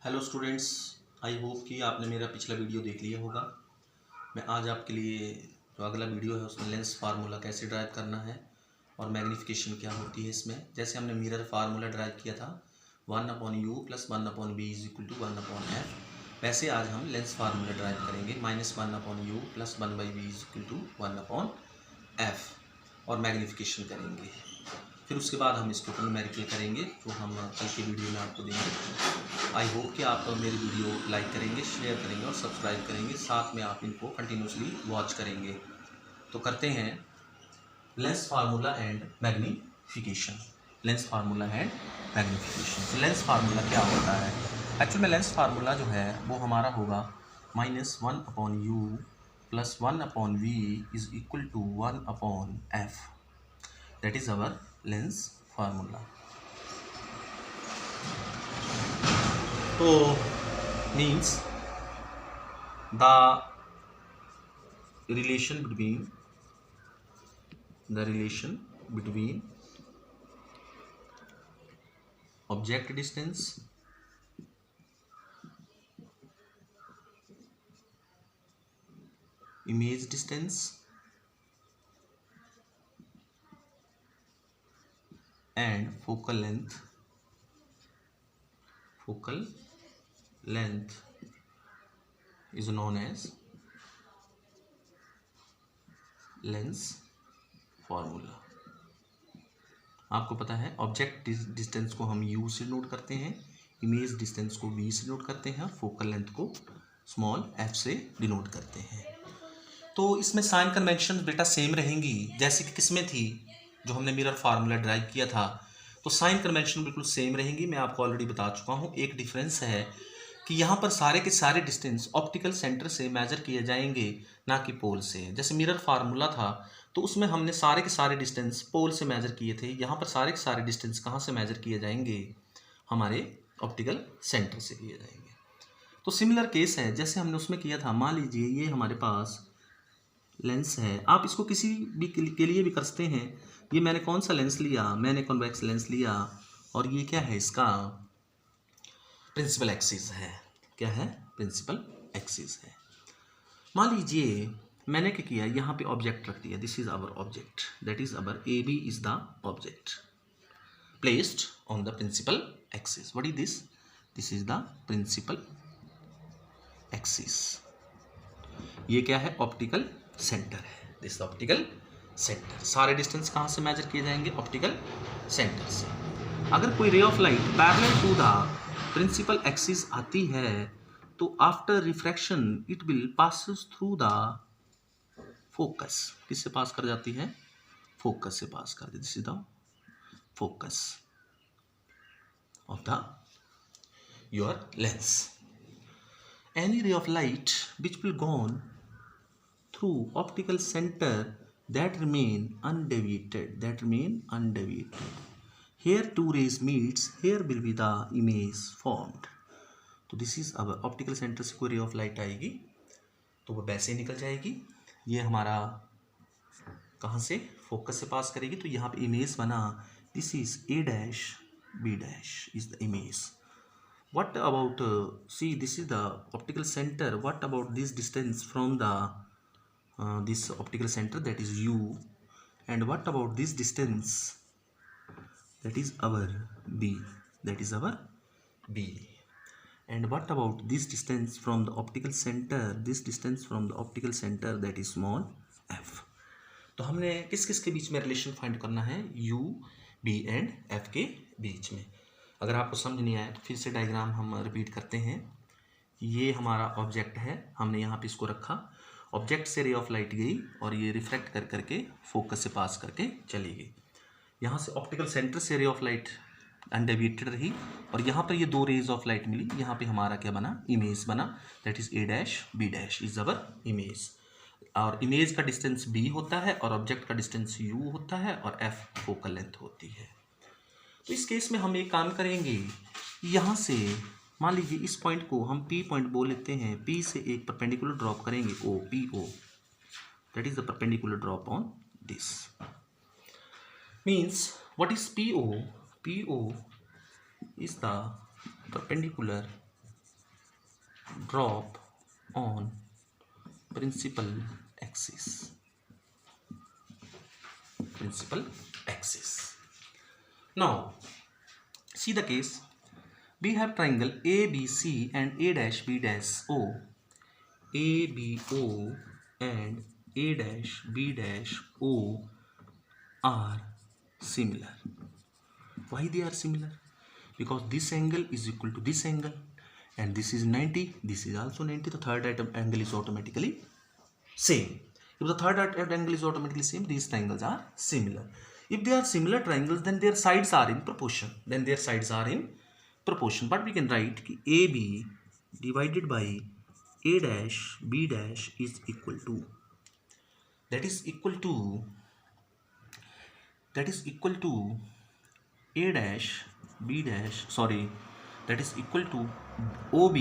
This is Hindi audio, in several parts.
हेलो स्टूडेंट्स, आई होप कि आपने मेरा पिछला वीडियो देख लिया होगा। मैं आज आपके लिए जो अगला वीडियो है उसमें लेंस फार्मूला कैसे ड्राइव करना है और मैग्नीफिकेशन क्या होती है इसमें। जैसे हमने मिरर फार्मूला ड्राइव किया था 1/u + 1/b = 1/f, वैसे आज हम लेंस फार्मूला ड्राइव करेंगे -1/u + 1/b = 1/f और मैग्नीफिकेशन करेंगे। फिर उसके बाद हम इसको न्यूमेरिकल करेंगे जो हम कल के वीडियो में आपको देंगे। आई होप कि आप मेरी वीडियो लाइक करेंगे, शेयर करेंगे और सब्सक्राइब करेंगे, साथ में आप इनको कंटिन्यूसली वॉच करेंगे। तो करते हैं lens formula and magnification. Lens formula and magnification. Lens formula क्या होता है? एक्चुअल में लेंस फार्मूला जो है वो हमारा होगा -1/u + 1/v = 1/f। That is our lens formula. So means the relation between object distance image distance and focal length is known as lens formula. आपको पता है ऑब्जेक्ट डिस्टेंस को हम u से नोट करते हैं, इमेज डिस्टेंस को v से नोट करते हैं, फोकल लेंथ को स्मॉल f से डिनोट करते हैं। तो इसमें साइन कन्वेंशन बेटा सेम रहेंगी जैसे कि किसमें थी, जो हमने मिरर फार्मूला ड्राइव किया था। तो साइन कन्वेंशन बिल्कुल सेम रहेंगी। मैं आपको ऑलरेडी बता चुका हूँ। एक डिफरेंस है कि यहाँ पर सारे के सारे डिस्टेंस ऑप्टिकल सेंटर से मेजर किए जाएंगे, ना कि पोल से। जैसे मिरर फार्मूला था तो उसमें हमने सारे के सारे डिस्टेंस पोल से मेजर किए थे। यहाँ पर सारे के सारे डिस्टेंस कहाँ से मेजर किए जाएंगे? हमारे ऑप्टिकल सेंटर से किए जाएंगे। तो सिमिलर केस है जैसे हमने उसमें किया था। मान लीजिए ये हमारे पास लेंस है, आप इसको किसी भी के लिए भी कर सकते हैं। ये मैंने कौन सा लेंस लिया? मैंने कॉन्वेक्स लेंस लिया और ये क्या है? इसका प्रिंसिपल एक्सिस है। क्या है? प्रिंसिपल एक्सिस है। मान लीजिए मैंने क्या किया, यहाँ पे ऑब्जेक्ट रख दिया। This is our object, that is our AB is the object placed on the principal axis. What is this? This is the principal axis. ये क्या है? ऑप्टिकल सेंटर है। This optical centre. सारे डिस्टेंस कहाँ से मेजर किए जाएंगे? ऑप्टिकल सेंटर से। अगर कोई ray of light parallel to the principal axis आती है तो after refraction it will passes through the focus. किससे पास कर जाती है? फोकस से पास कर देती। This is the focus of the your lens. Any ray of light which will gone through optical center that remain undeviated. Here two rays meets, here will be the image formed. तो this is our optical center से कोई ray of light आएगी तो वो वैसे निकल जाएगी। ये हमारा कहाँ से? फोकस से पास करेगी तो यहाँ पे इमेज बना। This is A', B' is the image. What about see, this is the optical center. What about this distance from the this optical center, that is u, and what about this distance? That is our b. And what about this distance from the optical center? This distance from the optical center, that is small f. तो हमने किस किस के बीच में रिलेशन फाइंड करना है? u, b एंड f के बीच में। अगर आपको समझ नहीं आया तो फिर से डायग्राम हम रिपीट करते हैं। ये हमारा ऑब्जेक्ट है, हमने यहाँ पे इसको रखा। ऑब्जेक्ट से रे ऑफ लाइट गई और ये रिफ्रैक्ट कर करके फोकस से पास करके चली गई। यहाँ से ऑप्टिकल सेंटर से रे ऑफ लाइट अनडेविएटेड रही और यहाँ पर ये दो रेज ऑफ लाइट मिली। यहाँ पे हमारा क्या बना? इमेज बना। That is A', B' is our image. और इमेज का डिस्टेंस b होता है और ऑब्जेक्ट का डिस्टेंस u होता है और f फोकल लेंथ होती है। तो इस केस में हम एक काम करेंगे, यहाँ से मान लीजिए इस पॉइंट को हम P पॉइंट बोल लेते हैं। P से एक परपेंडिकुलर ड्रॉप करेंगे PO, that is the perpendicular drop on this. Means what is PO? PO is the perpendicular drop on principal axis. Principal axis. Now see the case. We have triangle ABC and A dash B dash O. ABO and A dash B dash O are similar. Why they are similar? Because this angle is equal to this angle, and this is 90, this is also 90. The third angle is automatically same. If the third angle is automatically same, these triangles are similar. If they are similar triangles, then their sides are in proportion. But we can write कि AB divided by A dash B dash is equal to, that is equal to A dash B dash, sorry, that is equal to OB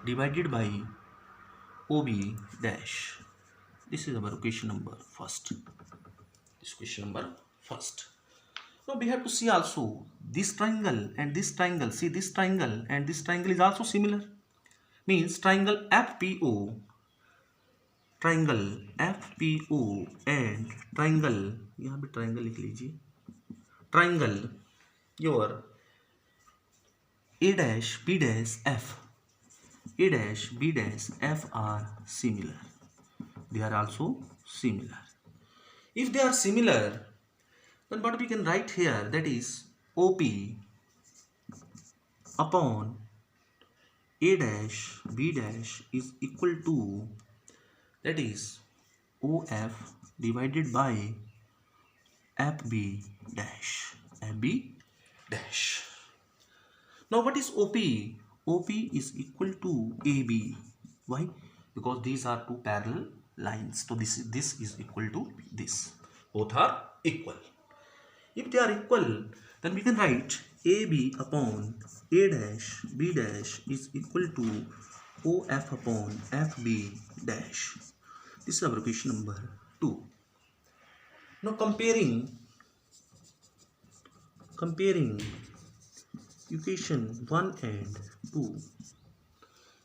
divided by OB dash. This is our equation number first. Now we have to see also this triangle and this triangle. See, this triangle and this triangle is also similar. Means triangle FPO and triangle, यहाँ पे triangle लिख लीजिए, triangle your A dash B dash F are similar. They are also similar. If they are similar, then what we can write here, that is OP upon A dash B dash is equal to, that is OF divided by FB dash. Now what is OP? OP is equal to AB. Why? Because these are two parallel lines. So this is equal to this. Both are equal. If they are equal, then we can write AB upon A dash B dash is equal to OF upon FB dash. This is our equation number 2. Now comparing equation 1 and 2.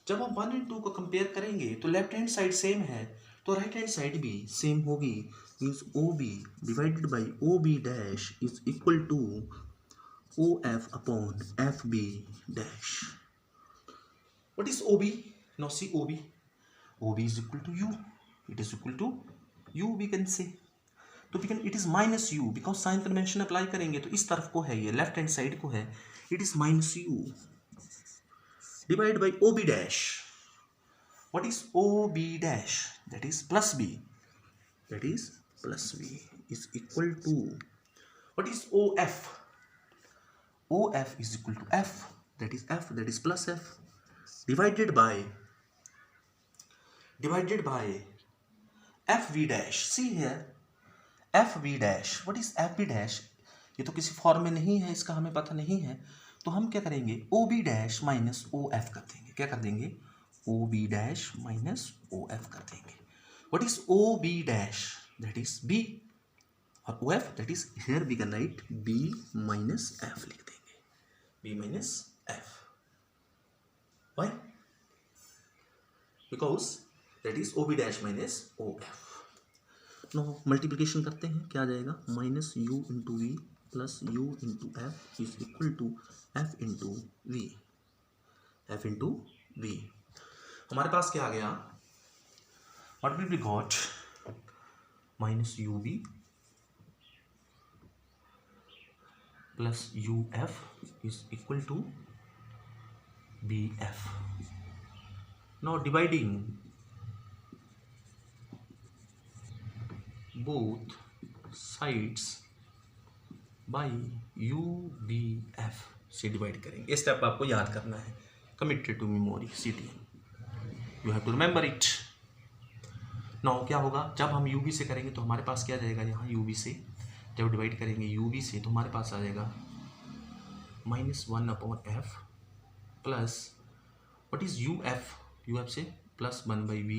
जब हम 1 and 2 को कंपेयर करेंगे तो लेफ्ट हैंड साइड सेम है, तो राइट हैंड साइड भी सेम होगी. Means OB divided by OB dash is equal to OF upon FB dash. What is OB? Now see OB is equal to U. It is equal to U we can say. तो we can, it is minus U because sign convention apply करेंगे तो इस तरफ को है, ये लेफ्ट हैंड साइड को है. It is minus U divided by OB dash. What is OB dash? That is plus B. Is equal to, what is OF? OF is equal to F. That is plus F divided by FV dash. See here, FV dash. What is FV dash? ये तो किसी फॉर्म में नहीं है, इसका हमें पता नहीं है, तो हम क्या करेंगे, OB डैश माइनस OF कर देंगे. क्या कर देंगे? OB डैश माइनस OF कर देंगे. What is OB dash? That is B, और OF that is, here we can write B minus F लिख देंगे. B minus F. Why? Because that is OB dash minus OF. No multiplication करते हैं, क्या आ जाएगा? Minus U into V plus U into F is equal to F into V. हमारे पास क्या आ गया? What will be got? Minus UV plus UF is equal to BF. Now dividing both sides by UBF से डिवाइड करेंगे. ये स्टेप आपको याद करना है. Committed to memory CTM, you have to remember it. Now क्या होगा, जब हम UB से करेंगे तो हमारे पास क्या जाएगा, यहाँ UB से जब डिवाइड करेंगे UB से तो हमारे पास आ जाएगा -1 upon F plus what is UF से plus 1/V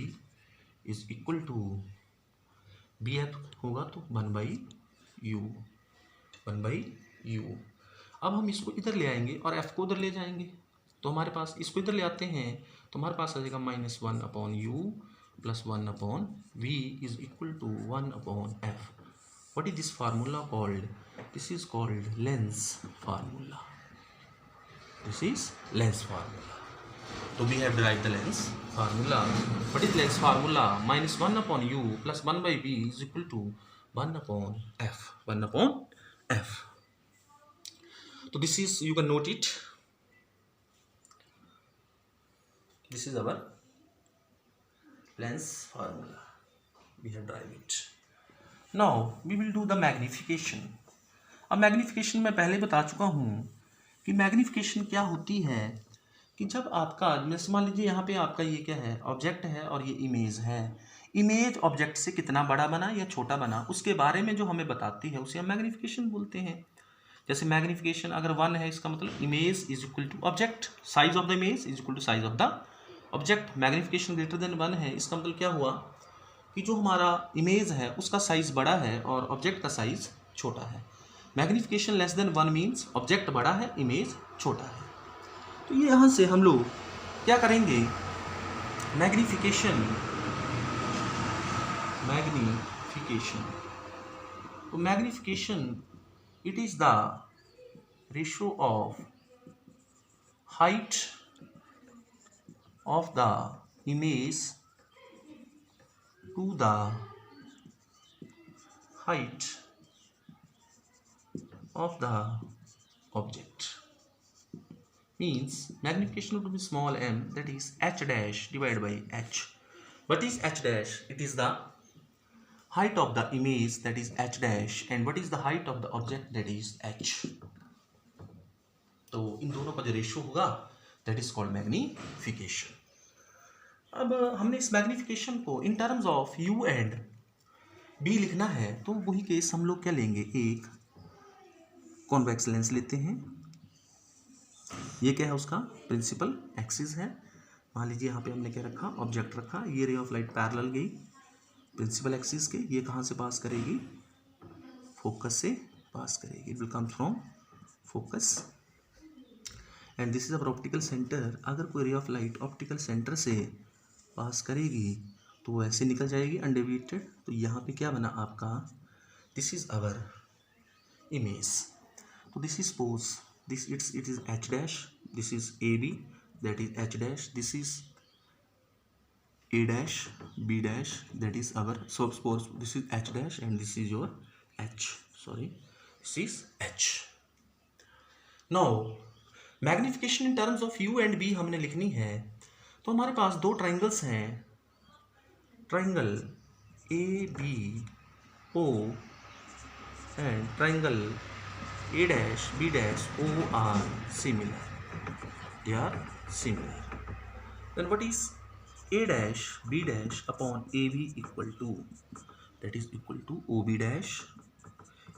is equal to BF होगा तो 1/U. अब हम इसको इधर ले आएंगे और F को उधर ले जाएंगे. तो हमारे पास इसको इधर ले आते हैं तो हमारे पास आ जाएगा -1/u + 1/v is equal to 1/f. What is this formula called? This is called Lenz formula. This is Lenz formula. So we have derived the Lenz formula. What is Lenz formula? -1/u + 1/v is equal to 1/f. 1/f. So this is, you can note it. This is our Lenz formula. We have derived it. Now we will do the magnification. अब मैग्निफिकेशन मैं पहले बता चुका हूँ कि मैग्निफिकेशन क्या होती है कि जब आपका, जैसे मान लीजिए यहाँ पे आपका ये क्या है, ऑब्जेक्ट है और ये इमेज है. इमेज ऑब्जेक्ट से कितना बड़ा बना या छोटा बना उसके बारे में जो हमें बताती है उसे हम मैग्निफिकेशन बोलते हैं. जैसे मैग्निफिकेशन अगर 1 है इसका मतलब image is equal to object, size of the image is equal to size of the object. Magnification greater than 1 है इसका मतलब क्या हुआ कि जो हमारा इमेज है उसका साइज बड़ा है और ऑब्जेक्ट का साइज छोटा है. Magnification less than 1 means object बड़ा है, इमेज छोटा है. तो ये यहाँ से हम लोग क्या करेंगे, मैग्निफिकेशन. तो magnification it is the ratio of height of the image to the height of the object. Means magnification would be small m, that is h dash divided by h. What is h dash? It is the height of the image, that is h dash, and what is the height of the object, that is h. तो इन दोनों का जो रेशियो होगा दैट इज कॉल्ड मैग्निफिकेशन. अब हमने इस मैग्निफिकेशन को इन terms of u and b लिखना है तो वही केस हम लोग क्या लेंगे, एक कॉन्वेक्स लेंस लेते हैं. ये क्या है, उसका प्रिंसिपल एक्सिस है. मान लीजिए यहाँ पे हमने क्या रखा, ऑब्जेक्ट रखा. ये रे ऑफ लाइट पैरेलल गई प्रिंसिपल एक्सिस के. ये कहाँ से पास करेगी, फोकस से पास करेगी. It will come from focus and this is our optical centre. अगर कोई ray of light optical centre से पास करेगी तो वो ऐसे निकल जाएगी अनडेविएटेड. तो यहाँ पे क्या बना आपका, दिस इज अवर इमेज. तो this is suppose this it is H dash, this is A B, that is H dash, this is A dash B dash, that is our, so suppose this is H dash and this is your H, sorry this is H. Now magnification in terms of u and b हमने लिखनी है. तो हमारे पास दो ट्राइंगल्स हैं, triangle A B O and triangle A dash B dash O are similar, they are similar. Then what is A dash B dash upon A B equal to, that is equal to O B dash.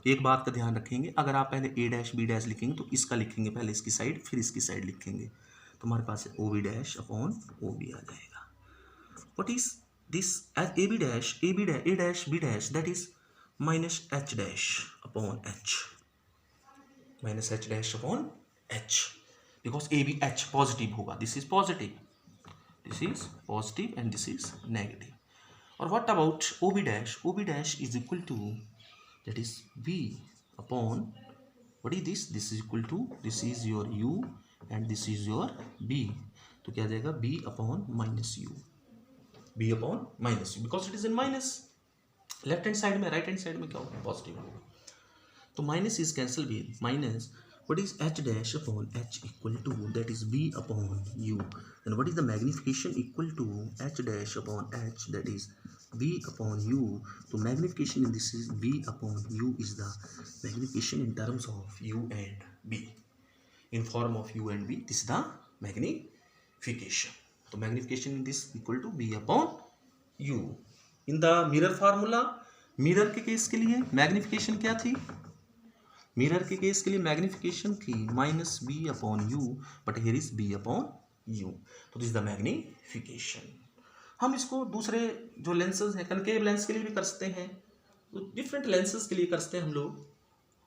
एक बात का ध्यान रखेंगे, अगर आप पहले ए डैश बी डैश लिखेंगे तो इसका लिखेंगे पहले इसकी साइड, फिर इसकी साइड लिखेंगे. तो हमारे पास O B dash upon O B आ जाएगा. What is this, as A B dash A dash B dash, that is minus H dash upon H, minus H dash upon H, because A B H positive होगा. This is positive, this is positive and this is negative. और what about O B dash, O B dash is equal to, that is b upon, what is this, this is equal to, this is your u and this is your b. तो क्या जाएगा, b upon minus u, b upon minus u, because it is in minus. Left hand side में, राइट हैंड साइड में क्या होगा, पॉजिटिव होगा. तो minus is cancel with minus. what is h dash upon h equal to, that is b upon u. and what is the magnification equal to h dash upon h, that is b upon u. तो magnification in this is b upon u is the magnification in terms of u and b, in form of u and b. This is the magnification. तो magnification in this equal to b upon u. in the mirror formula, mirror के केस के लिए मैग्निफिकेशन क्या थी, मिरर के केस के लिए मैग्निफिकेशन थी minus B upon U, but here is B upon U. तो दिस इज द मैग्निफिकेशन. हम इसको दूसरे जो लेंसेज हैं, कनकेव लेंस के लिए भी कर सकते हैं, तो डिफरेंट लेंसेज के लिए कर सकते हैं हम लोग,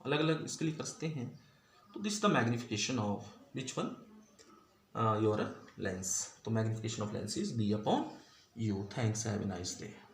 अलग अलग इसके लिए कर सकते हैं. तो this is the magnification of which one, your lens. तो magnification of lens is B upon U. Thanks. Have a nice day.